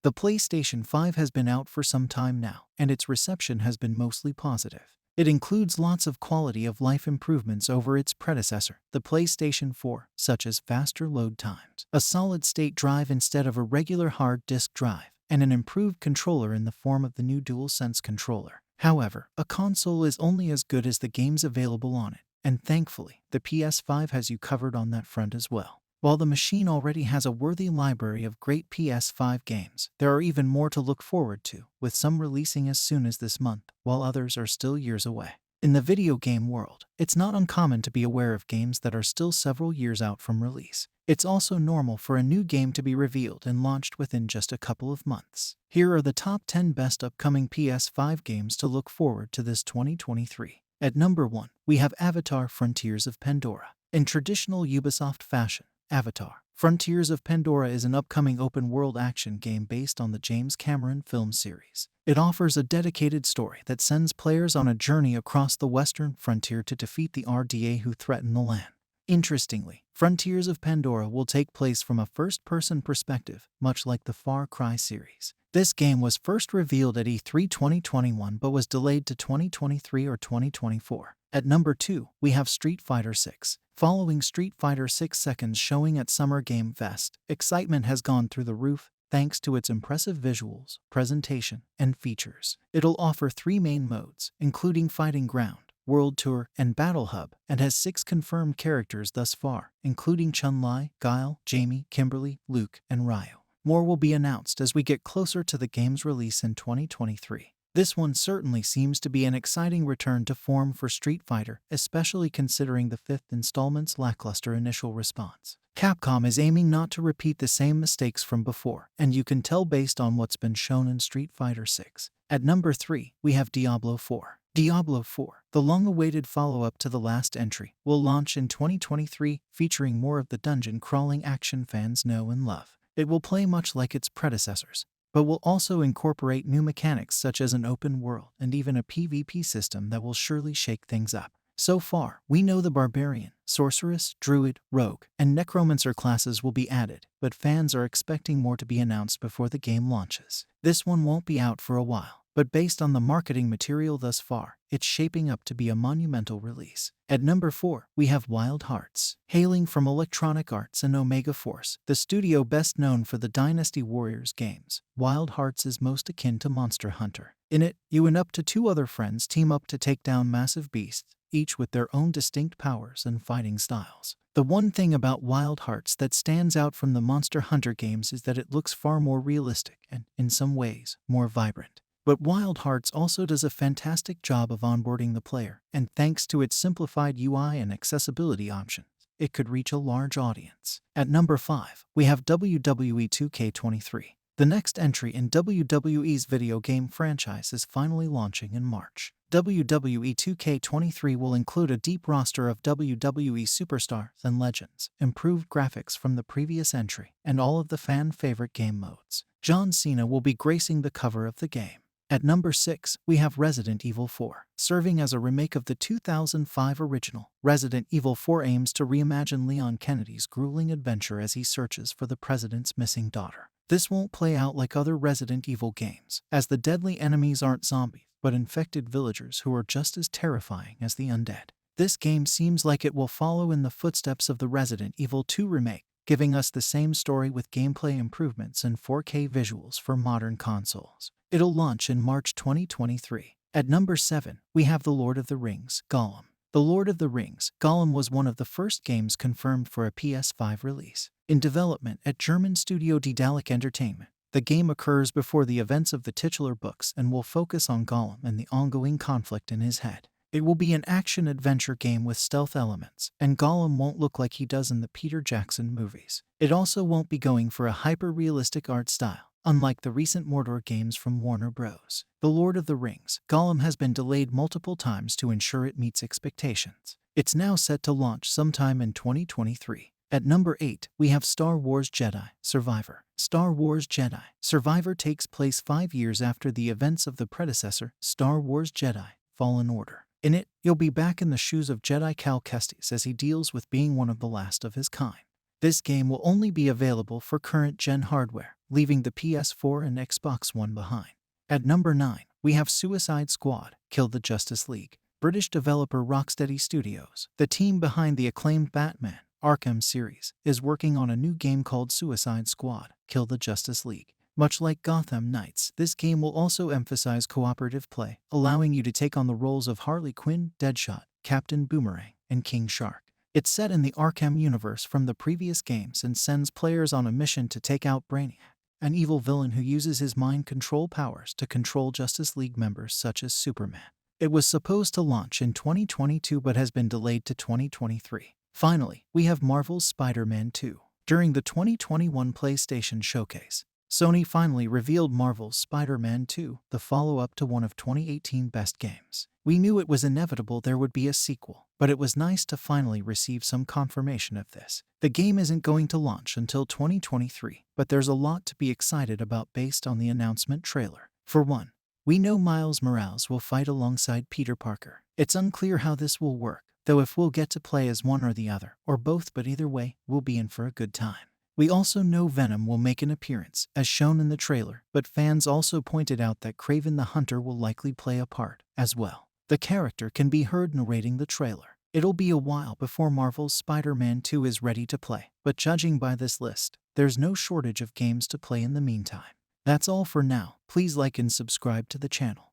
The PlayStation 5 has been out for some time now, and its reception has been mostly positive. It includes lots of quality of life improvements over its predecessor, the PlayStation 4, such as faster load times, a solid-state drive instead of a regular hard disk drive, and an improved controller in the form of the new DualSense controller. However, a console is only as good as the games available on it, and thankfully, the PS5 has you covered on that front as well. While the machine already has a worthy library of great PS5 games, there are even more to look forward to, with some releasing as soon as this month, while others are still years away. In the video game world, it's not uncommon to be aware of games that are still several years out from release. It's also normal for a new game to be revealed and launched within just a couple of months. Here are the top 10 best upcoming PS5 games to look forward to this 2023. At number 1, we have Avatar: Frontiers of Pandora. In traditional Ubisoft fashion, Avatar: Frontiers of Pandora is an upcoming open-world action game based on the James Cameron film series. It offers a dedicated story that sends players on a journey across the western frontier to defeat the RDA who threaten the land. Interestingly, Frontiers of Pandora will take place from a first-person perspective, much like the Far Cry series. This game was first revealed at E3 2021 but was delayed to 2023 or 2024. At number 2, we have Street Fighter 6. Following Street Fighter 6 Seconds showing at Summer Game Fest, excitement has gone through the roof thanks to its impressive visuals, presentation, and features. It'll offer 3 main modes, including Fighting Ground, World Tour, and Battle Hub, and has 6 confirmed characters thus far, including Chun-Li, Guile, Jamie, Kimberly, Luke, and Ryu. More will be announced as we get closer to the game's release in 2023. This one certainly seems to be an exciting return to form for Street Fighter, especially considering the 5th installment's lackluster initial response. Capcom is aiming not to repeat the same mistakes from before, and you can tell based on what's been shown in Street Fighter 6. At number 3, we have Diablo 4. Diablo 4, the long-awaited follow-up to the last entry, will launch in 2023, featuring more of the dungeon-crawling action fans know and love. It will play much like its predecessors, but will also incorporate new mechanics such as an open world and even a PvP system that will surely shake things up. So far, we know the Barbarian, Sorceress, Druid, Rogue, and Necromancer classes will be added, but fans are expecting more to be announced before the game launches. This one won't be out for a while, but based on the marketing material thus far, it's shaping up to be a monumental release. At number 4, we have Wild Hearts. Hailing from Electronic Arts and Omega Force, the studio best known for the Dynasty Warriors games, Wild Hearts is most akin to Monster Hunter. In it, you and up to 2 other friends team up to take down massive beasts, each with their own distinct powers and fighting styles. The one thing about Wild Hearts that stands out from the Monster Hunter games is that it looks far more realistic and, in some ways, more vibrant. But Wild Hearts also does a fantastic job of onboarding the player, and thanks to its simplified UI and accessibility options, it could reach a large audience. At number 5, we have WWE 2K23. The next entry in WWE's video game franchise is finally launching in March. WWE 2K23 will include a deep roster of WWE superstars and legends, improved graphics from the previous entry, and all of the fan-favorite game modes. John Cena will be gracing the cover of the game. At number 6, we have Resident Evil 4. Serving as a remake of the 2005 original, Resident Evil 4 aims to reimagine Leon Kennedy's grueling adventure as he searches for the president's missing daughter. This won't play out like other Resident Evil games, as the deadly enemies aren't zombies, but infected villagers who are just as terrifying as the undead. This game seems like it will follow in the footsteps of the Resident Evil 2 remake, giving us the same story with gameplay improvements and 4K visuals for modern consoles. It'll launch in March 2023. At number 7, we have The Lord of the Rings, Gollum. The Lord of the Rings, Gollum was one of the first games confirmed for a PS5 release. In development at German studio Daedalic Entertainment, the game occurs before the events of the titular books and will focus on Gollum and the ongoing conflict in his head. It will be an action-adventure game with stealth elements, and Gollum won't look like he does in the Peter Jackson movies. It also won't be going for a hyper-realistic art style, unlike the recent Mordor games from Warner Bros. The Lord of the Rings, Gollum has been delayed multiple times to ensure it meets expectations. It's now set to launch sometime in 2023. At number 8, we have Star Wars Jedi Survivor. Star Wars Jedi Survivor takes place 5 years after the events of the predecessor, Star Wars Jedi Fallen Order. In it, you'll be back in the shoes of Jedi Cal Kestis as he deals with being one of the last of his kind. This game will only be available for current-gen hardware, leaving the PS4 and Xbox One behind. At number 9, we have Suicide Squad: Kill the Justice League. British developer Rocksteady Studios, the team behind the acclaimed Batman Arkham series, is working on a new game called Suicide Squad: Kill the Justice League. Much like Gotham Knights, this game will also emphasize cooperative play, allowing you to take on the roles of Harley Quinn, Deadshot, Captain Boomerang, and King Shark. It's set in the Arkham universe from the previous games and sends players on a mission to take out Brainiac, an evil villain who uses his mind control powers to control Justice League members such as Superman. It was supposed to launch in 2022 but has been delayed to 2023. Finally, we have Marvel's Spider-Man 2. During the 2021 PlayStation Showcase, Sony finally revealed Marvel's Spider-Man 2, the follow-up to one of 2018's best games. We knew it was inevitable there would be a sequel, but it was nice to finally receive some confirmation of this. The game isn't going to launch until 2023, but there's a lot to be excited about based on the announcement trailer. For one, we know Miles Morales will fight alongside Peter Parker. It's unclear how this will work, though if we'll get to play as one or the other, or both, but either way, we'll be in for a good time. We also know Venom will make an appearance, as shown in the trailer, but fans also pointed out that Kraven the Hunter will likely play a part, as well. The character can be heard narrating the trailer. It'll be a while before Marvel's Spider-Man 2 is ready to play, but judging by this list, there's no shortage of games to play in the meantime. That's all for now. Please like and subscribe to the channel.